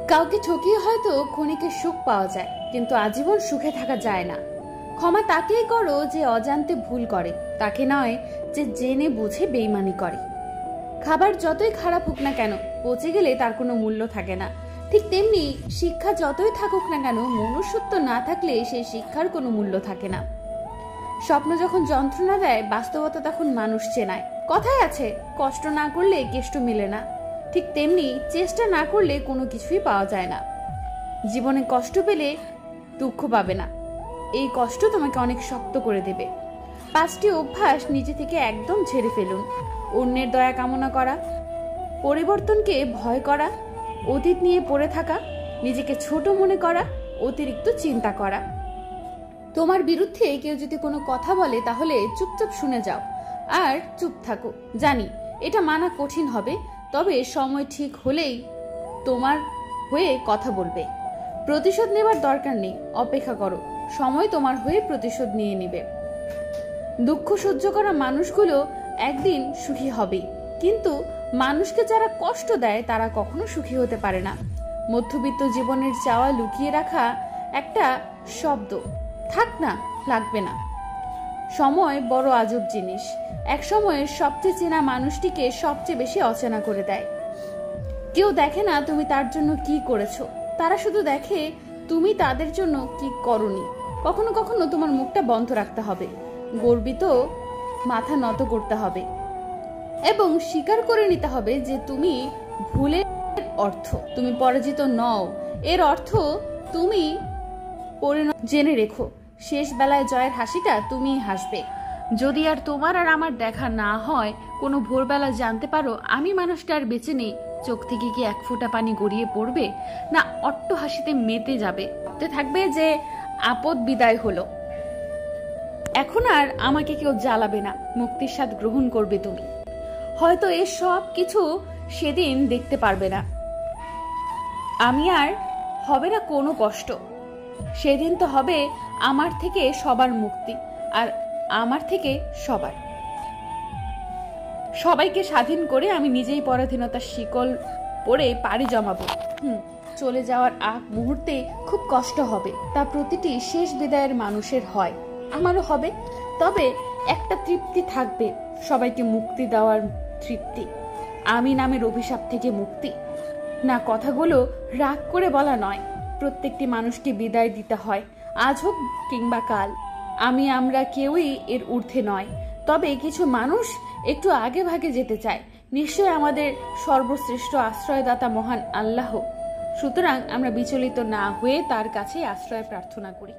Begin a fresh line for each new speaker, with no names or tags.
কাউকে ঠকিয়ে হয়তো ক্ষণিকের সুখ পাওয়া যায়, কিন্তু আজীবন সুখে থাকা যায় না। ক্ষমা তাকেই করো যে অজান্তে ভুল করে, তাকে নয় যে জেনে বুঝে বেইমানি করে। খাবার যতই খারাপ হোক না কেন, পচে গেলে তার কোনো মূল্য থাকে না। ঠিক তেমনি শিক্ষা যতই থাকুক না কেন, মনুষ্যত্ব না থাকলে সেই শিক্ষার কোনো মূল্য থাকে না। স্বপ্ন যখন যন্ত্রণা দেয়, বাস্তবতা তখন মানুষ চেনায়। কথায় আছে, কষ্ট না করলে কেষ্ট মেলে না। ঠিক তেমনি চেষ্টা না করলে কোনো কিছুই পাওয়া যায় না। জীবনে কষ্ট পেলে দুঃখ পাবে না, এই কষ্ট তোমাকে অনেক শক্ত করে দেবে। 5টি অভ্যাস নিজে থেকে একদম ঝেড়ে ফেলুন। অন্যের দয়া কামনা করা, পরিবর্তনকে ভয় করা, অতীত নিয়ে পড়ে থাকা, নিজেকে ছোট মনে করা, অতিরিক্ত চিন্তা করা। তোমার বিরুদ্ধে কেউ যদি কোনো কথা বলে তাহলে চুপচাপ শুনে যাও আর চুপ থাকো। জানি এটা মানা কঠিন হবে, তবে সময় ঠিক হলেই তোমার হয়ে কথা বলবে। প্রতিশোধ নেবার দরকার নেই, অপেক্ষা করো, সময় তোমার হয়ে প্রতিশোধ নিয়ে নেবে। দুঃখ সহ্য করা মানুষগুলো একদিন সুখী হবে, কিন্তু মানুষকে যারা কষ্ট দেয় তারা কখনো সুখী হতে পারে না। মধ্যবিত্ত জীবনের চাওয়া লুকিয়ে রাখা একটা শব্দ, থাক না, লাগবে না। সময় বড় আজব জিনিস, এক সময়ে সবচেয়ে চেনা মানুষটিকে সবচেয়ে বেশি অচেনা করে দেয়। কেউ দেখে না তুমি তার জন্য কি করেছো, তারা শুধু দেখে তুমি তাদের জন্য কি করনি। কখনো কখনো তোমার মুখটা বন্ধ রাখতে হবে, গর্বিত মাথা নত করতে হবে এবং স্বীকার করে নিতে হবে যে তুমি ভুলের অর্থ তুমি পরাজিত নও, এর অর্থ তুমি পরিণত। জেনে রেখো, শেষ বেলায় জয়ের হাসিটা তুমিই হাসবে। যদি আর তোমার আর আমার দেখা না হয়, কোনো ভোরবেলা জানতে পারো আমি মানুষটা আর বেঁচে নেই, চোখ থেকে কি এক ফোঁটা পানি গড়িয়ে পড়বে, না অট্ট হাসিতে মেতে যাবে, থাকবে যে আপদ বিদায় হলো, এখন আর আমাকে কেউ জ্বালাবে না, মুক্তির স্বাদ গ্রহণ করবে তুমি। হয়তো এ সব কিছু সেদিন দেখতে পারবে না, আমি আর হবে না কোনো কষ্ট। সেদিন তো হবে আমার থেকে সবার মুক্তি, আর আমার থেকে সবাইকে স্বাধীন করে আমি নিজেই পরাধীনতার শিকল পরে পাড়ি জমাবো। চলে যাওয়ার আগ মুহূর্তে খুব কষ্ট হবে, তা প্রতিটি শেষ বিদায়ের মানুষের হয়, আমারও হবে। তবে একটা তৃপ্তি থাকবে, সবাইকে মুক্তি দেওয়ার তৃপ্তি, আমি নামের অভিশাপ থেকে মুক্তি। না, কথাগুলো রাগ করে বলা নয়, প্রত্যেকটি মানুষকে বিদায় দিতে হয়, আজ হোক কিংবা কাল। আমরা কেউই এর ঊর্ধ্বে নয়, তবে কিছু মানুষ একটু আগে ভাগে যেতে চায়, নিশ্চয় আমাদের সর্বশ্রেষ্ঠ আশ্রয়দাতা মহান আল্লাহ। সুতরাং আমরা বিচলিত না হয়ে তার কাছে আশ্রয় প্রার্থনা করি।